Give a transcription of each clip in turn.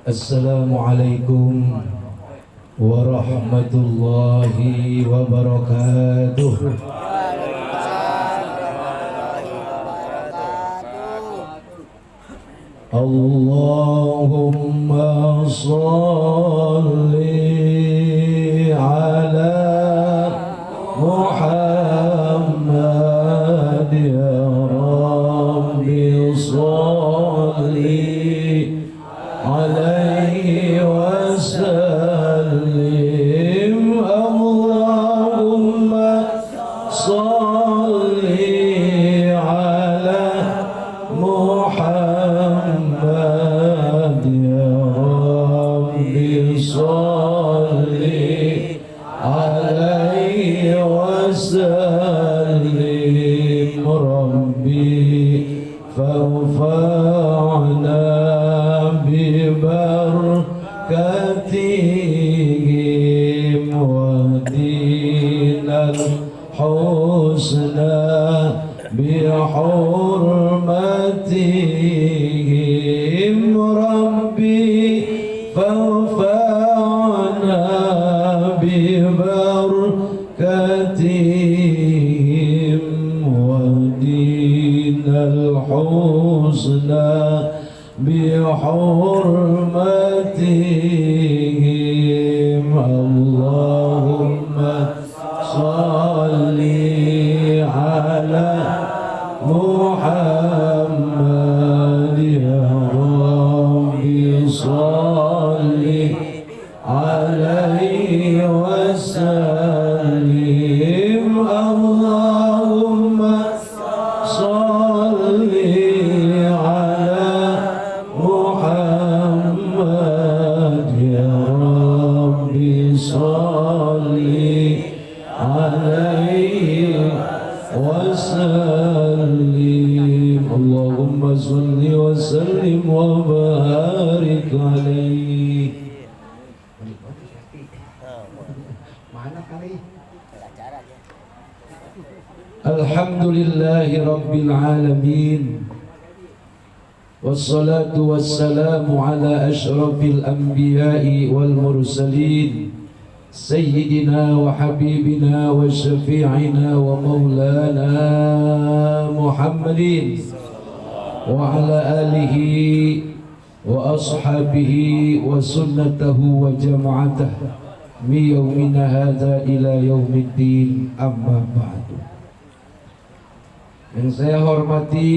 Assalamualaikum warahmatullahi wabarakatuh. Allahumma salli ala Muhammad ya Rabbi salli alaihi wasallim. Allahumma salli ala Muhammad ya Rabbi salli alaihi wasallim. Rabbi fa'fa'na bibarakatihim wadinal husna bihurmatihim. Rabbi fa'fa'na bibarakatihim wadinal husna bihurmatihim. Allahumma salli ala Muhammad ya Rabbi salli alaihi wasallim. Allahumma salli ala Muhammad ya Rabbi salli alaihi wasallim. Allahumma salli wa sallim wa barik alaihi. Alhamdulillahi rabbil alamin. Wassalatu wassalamu ala ashrafil anbiya'i wal mursalin sayyidina wa habibina wa syafi'ina wa maulana Muhammadin wa ala alihi wa ashabihi wa sunnatahu wa jama'atahu min yawmina hadha ila yaumiddin, amma ba'du. Yang saya hormati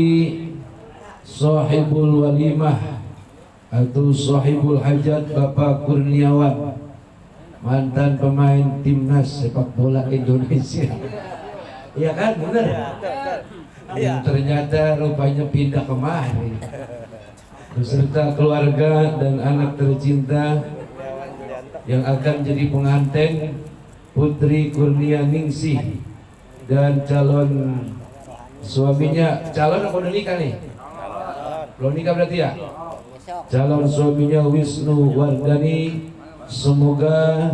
sahibul walimah atau sahibul hajat Bapak Kurniawan, mantan pemain timnas sepak bola Indonesia. Iya kan, benar? Yang ternyata rupanya pindah kemari beserta keluarga dan anak tercinta yang akan jadi pengantin Putri Kurnia Ningsih dan calon suaminya. Calon apa udah nikah nih? Belum nikah berarti ya? Calon suaminya Wisnu Wardani. Semoga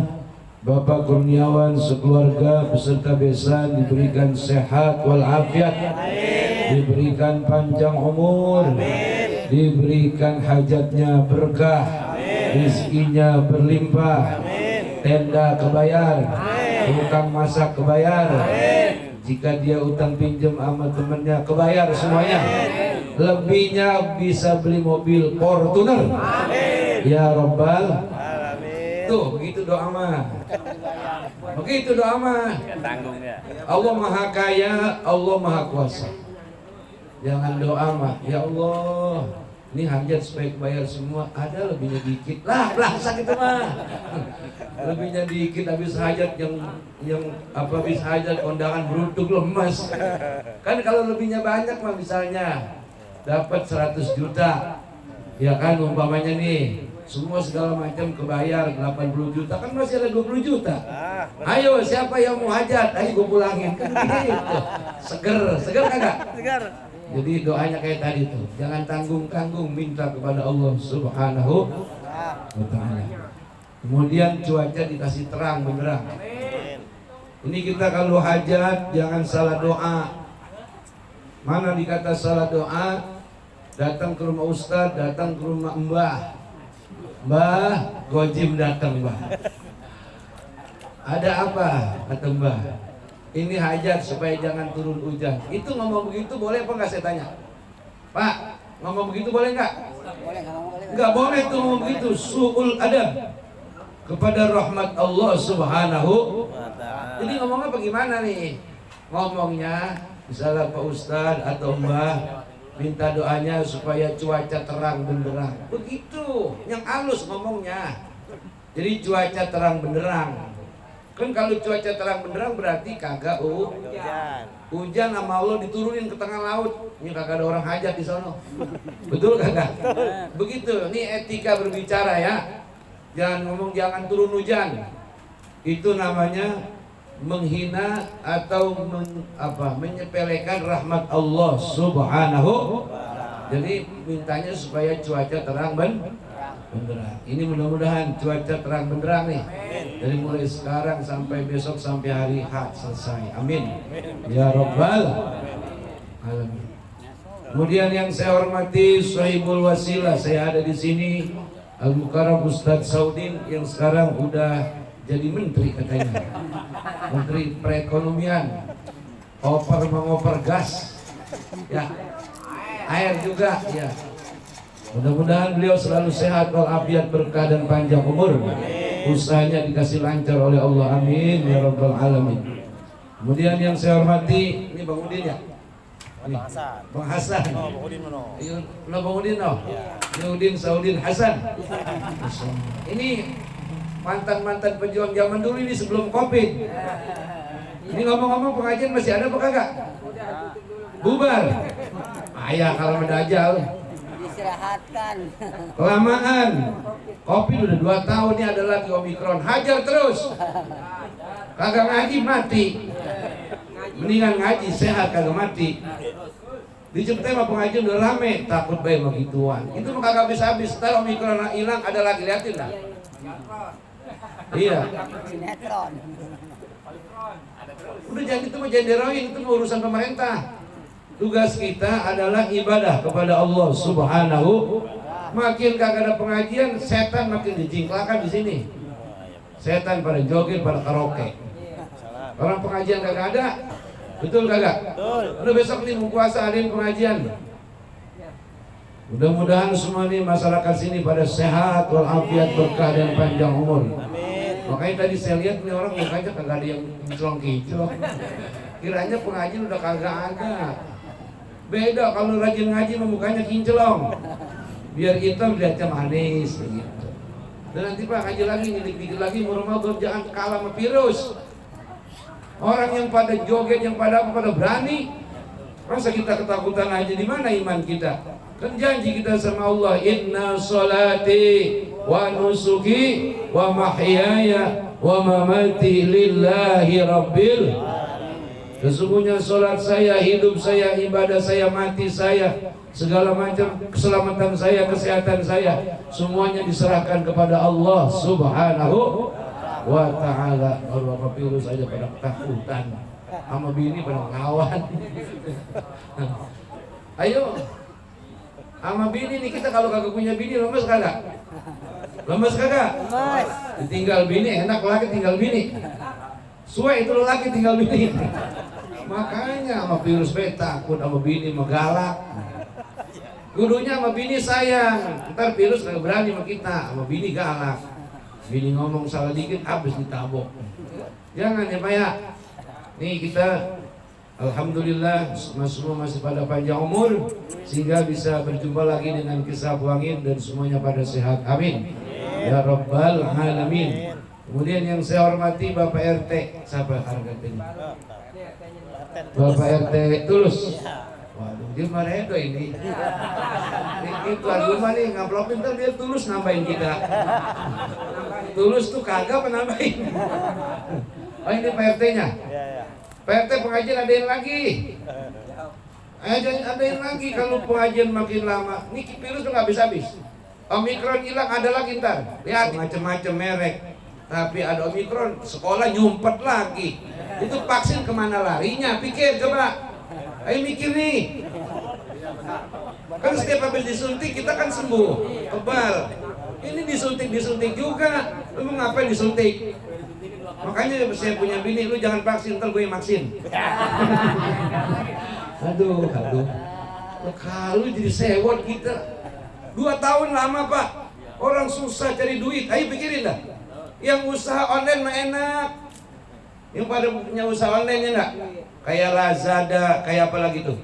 Bapak Kurniawan sekeluarga beserta besan diberikan sehat walafiat, diberikan panjang umur, diberikan hajatnya berkah, rezekinya berlimpah, tenda kebayar, utang masak kebayar, jika dia utang pinjam sama temennya kebayar semuanya, lebihnya bisa beli mobil Fortuner. Ya Rabbal. Tuh, begitu doa mah. Begitu doa mah. Allah Maha Kaya, Allah Maha Kuasa. Jangan doa mah, ya Allah, ini hajat supaya kebayar semua, ada lebihnya dikit. Lah sakit mah. Lebihnya dikit habis hajat yang apa habis hajat kondangan beruntung lemas. Kan kalau lebihnya banyak mah, misalnya dapat 100 juta. Ya kan umpamanya nih, semua segala macam kebayar 80 juta, kan masih ada 20 juta. Ayo siapa yang mau hajat, ayo gue pulangin. Kan gitu. Seger kagak? Seger. Jadi doanya kayak tadi tuh, jangan tanggung-tanggung, minta kepada Allah Subhanahu wa ta'ala. Kemudian cuaca dikasih terang benderang. Ini kita kalau hajat jangan salah doa. Mana dikata salah doa? Datang ke rumah ustaz, datang ke rumah mbah. Mbah, Gojim datang Mbah. Ada apa? Kata Mbah. Ini hajat supaya jangan turun hujan. Itu ngomong begitu boleh apa enggak saya tanya? Pak, ngomong begitu boleh enggak? Boleh, Enggak boleh tuh ngomong begitu. Su'ul adab kepada rahmat Allah Subhanahu. Jadi ngomongnya bagaimana nih? Ngomongnya misalnya Pak Ustadz atau Mbah minta doanya supaya cuaca terang benderang. Begitu, yang halus ngomongnya. Jadi cuaca terang benderang. Kan kalau cuaca terang benderang berarti kagak hujan sama Allah diturunin ke tengah laut. Ini kagak ada orang hajat di sono. Betul kagak? Begitu. Ini etika berbicara ya. Jangan ngomong jangan turun hujan. Itu namanya menghina atau menyepelekan rahmat Allah Subhanahu. Jadi mintanya supaya cuaca terang benderang. Ini mudah-mudahan cuaca terang benderang nih. Dari mulai sekarang sampai besok sampai hari H selesai. Amin. Ya Rabbal alamin. Kemudian yang saya hormati Sahibul Wasilah, saya ada di sini Al-Mukarram Ustadz Saudin yang sekarang udah jadi menteri katanya. Menteri Perekonomian. Mengoper gas. Ya. Air juga ya. Mudah-mudahan beliau selalu sehat walafiat, berkah dan panjang umur. Usahanya dikasih lancar oleh Allah. Amin ya rabbal alamin. Kemudian yang saya hormati, ini Bang Udin ya? Bang Hasan. Bang Hasan. Oh, Bang Udin mana? Iya, Bang Udin no. Ini Udin Saudin Hasan. Ini mantan-mantan pejuang zaman dulu ini sebelum Covid. Ini ngomong-ngomong pengajian masih ada apa kagak? Bubar. Ayah kalau mendajal. Istirahatkan. Kelamaan. Covid udah 2 tahun, ini ada lagi Omikron. Hajar terus. Kagak ngaji mati. Mendingan ngaji sehat kagak mati. Di Jepang mah pengajian udah rame, takut bae begituan. Itu mah kagak habis-habis. Ntar Omikron hilang ada lagi, liatin dah. Iya. Sinetron. Udah jangan gitu mah, jangan diroin, itu mah urusan pemerintah. Tugas kita adalah ibadah kepada Allah Subhanahu. Makin kagak ada pengajian, setan makin dijingklakan di sini. Setan pada joget, pada karaoke. Orang pengajian kagak ada, betul kagak? Betul. Udah besok nih mau puasa ada yang pengajian. Mudah-mudahan semua nih masyarakat sini pada sehat walafiat, berkah dan panjang umur. Amin. Makanya tadi saya lihat nih orang mukanya kagak ada yang kinclong-kinclong. Kiranya pengajian udah kagak ada. Beda kalau rajin ngaji mukanya kinclong. Biar hitam lihatnya manis begitu. Dan nanti Pak ngaji lagi, dikit lagi Ramadan jangan kalah sama virus. Orang yang pada joget, yang pada berani, masa kita ketakutan aja? Di mana iman kita? Kan janji kita sama Allah, inna salati wa nusuki wa mahyaya wa mamati lillahi rabbil. Sesungguhnya sholat saya, hidup saya, ibadah saya, mati saya, segala macam keselamatan saya, kesehatan saya, semuanya diserahkan kepada Allah Subhanahu wa ta'ala. Kalau apa virus aja pada ketakutan, sama bini pada ngelawan. Ayo, sama bini nih, kita kalau kagak punya bini lemes kagak? Lemes kagak? Lemes. Tinggal bini, enak laki tinggal bini. Suwe itu laki tinggal bini. Makanya sama virus takut, sama bini megalak. Kudunya sama bini sayang, ntar virus gak berani sama kita, sama bini galak. Bini ngomong salah dikit habis ditabok. Jangan ya Pak ya. Nih kita alhamdulillah semua masih pada panjang umur, sehingga bisa berjumpa lagi dengan kisah buangin dan semuanya pada sehat. Amin ya rabbal alamin. Kemudian yang saya hormati Bapak RT, siapa harga ini? Bapak RT Tulus. Waduh, dia maredo ini. Ini tuan rumah nih ngamplopin, ntar dia Tulus nambahin kita. Tulus tuh kagak penambahin. Oh ini Pak RT-nya. Pak RT pengajian adain lagi. Adain lagi kalau pengajian makin lama. Ini virus tuh nggak habis-habis. Omikron hilang ada lagi ntar. Lihat macam-macam merek. Tapi ada Omikron, sekolah nyumpet lagi. Itu vaksin kemana larinya? Pikir coba. Ayo mikir nih. Kan setiap habis disuntik kita kan sembuh, kebal. Ini disuntik juga. Lu mau ngapain disuntik? Makanya saya punya bini, lu jangan vaksin, ntar gue yang vaksin. Aduh. Kalau jadi sewot kita 2 tahun lama Pak. Orang susah cari duit. Ayo pikirin dah. Yang usaha online mah enak. Yang pada punya usaha online ya enggak? Kayak Lazada, kayak apa lagi tuh?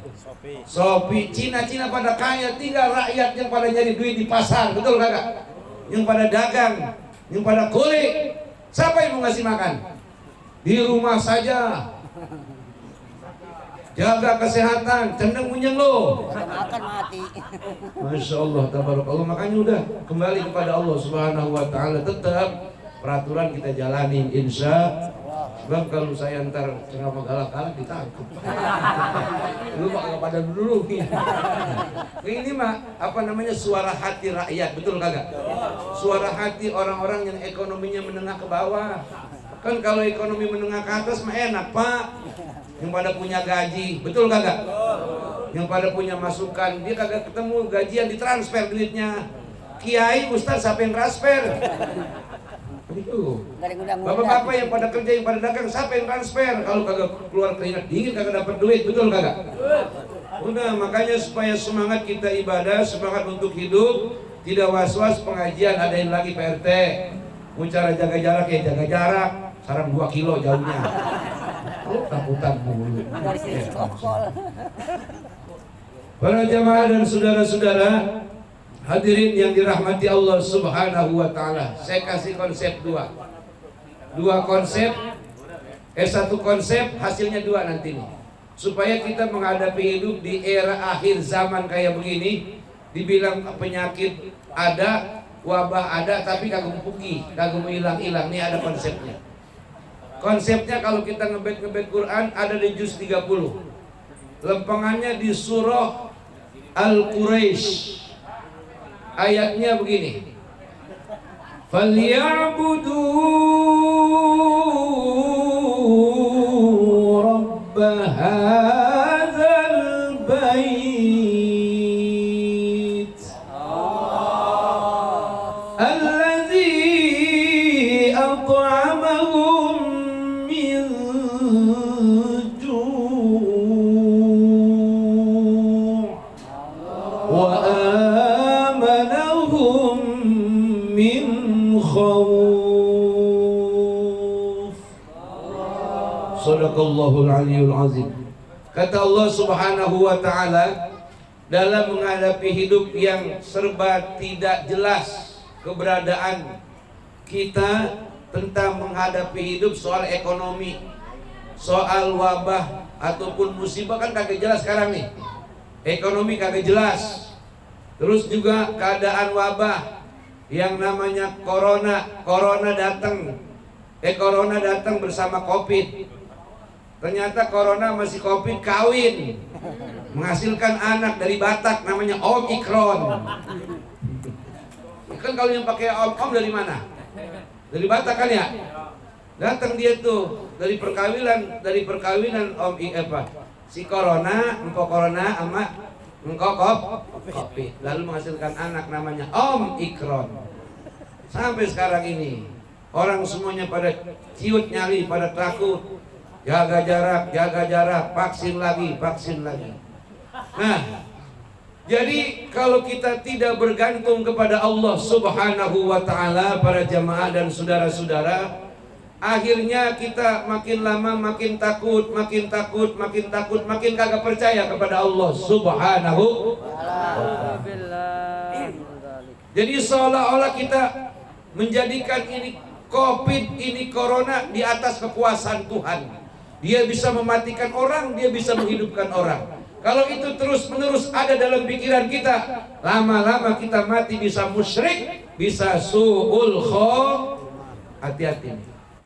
Shopee. Cina pada kaya, tinggal rakyat yang pada nyari duit di pasar, betul kagak? Yang pada dagang, yang pada kulik. Siapa yang mau ngasih makan? Di rumah saja. Jaga kesehatan, cenderung munyeng lo. Makan mati. Masya Allah, tabarakallah. Makanya udah kembali kepada Allah Subhanahu Wa Taala. Tetap peraturan kita jalanin, insya. Sebab kalau saya ntar ceramah galak-galak ditangkap. Lu bakal pada dulu nih. Ini mah apa namanya suara hati rakyat, betul kagak? Suara hati orang-orang yang ekonominya menengah ke bawah. Kan kalau ekonomi menengah ke atas mah enak Pak. Yang pada punya gaji, betul kagak? Yang pada punya masukan, dia kagak ketemu gajian ditransfer duitnya. Kiai, ustaz, siapa yang transfer? Itu. Bapak-bapak yang pada kerja, yang pada dagang, siapa yang transfer? Kalau kagak keluar keringat dingin, kagak dapat duit, betul kagak? Udah, makanya supaya semangat kita ibadah, semangat untuk hidup, tidak was-was pengajian, adain lagi PRT. Mau cara jaga jarak ya jaga jarak, sarang 2 kilo jauhnya. Takutan mulu. Para jamaah dan saudara-saudara hadirin yang dirahmati Allah Subhanahu Wa Taala, saya kasih konsep dua konsep, satu konsep hasilnya 2 nanti nih, supaya kita menghadapi hidup di era akhir zaman kayak begini. Dibilang penyakit ada, wabah ada, tapi kagak mempuki, kagak mau hilang-hilang. Nih ada konsepnya. Konsepnya kalau kita ngebet Quran ada di juz 30. Lempengannya di surah Al-Quraisy. Ayatnya begini. Falyabudu rabb hadzal bait alladzi at'amahum min ju' wa amanahum min khawf. Sadaqallahul aliyyul azim. Kata Allah Subhanahu wa Ta'ala, dalam menghadapi hidup yang serba tidak jelas keberadaan kita, tentang menghadapi hidup soal ekonomi, soal wabah ataupun musibah, kan kagak jelas sekarang nih. Ekonomi kagak jelas. Terus juga keadaan wabah yang namanya corona datang. Corona datang bersama Covid. Ternyata corona masih Covid kawin, menghasilkan anak dari Batak namanya Omikron. Kan kalau yang pakai om dari mana? Dari Batak kan ya? Datang dia tuh dari perkawinan si corona, engkau corona sama engkau Covid, lalu menghasilkan anak namanya Omikron. Sampai sekarang ini orang semuanya pada ciut nyali, pada takut. Jaga jarak, vaksin lagi. Nah, jadi kalau kita tidak bergantung kepada Allah Subhanahu wa Ta'ala, para jamaah dan saudara-saudara, akhirnya kita makin lama makin takut, makin kagak percaya kepada Allah Subhanahu wa Ta'ala. Jadi seolah-olah kita menjadikan ini Covid, ini corona di atas kekuasaan Tuhan. Dia bisa mematikan orang, dia bisa menghidupkan orang. Kalau itu terus-menerus ada dalam pikiran kita, lama-lama kita mati bisa musyrik, bisa su'ul kho. Hati-hati nih.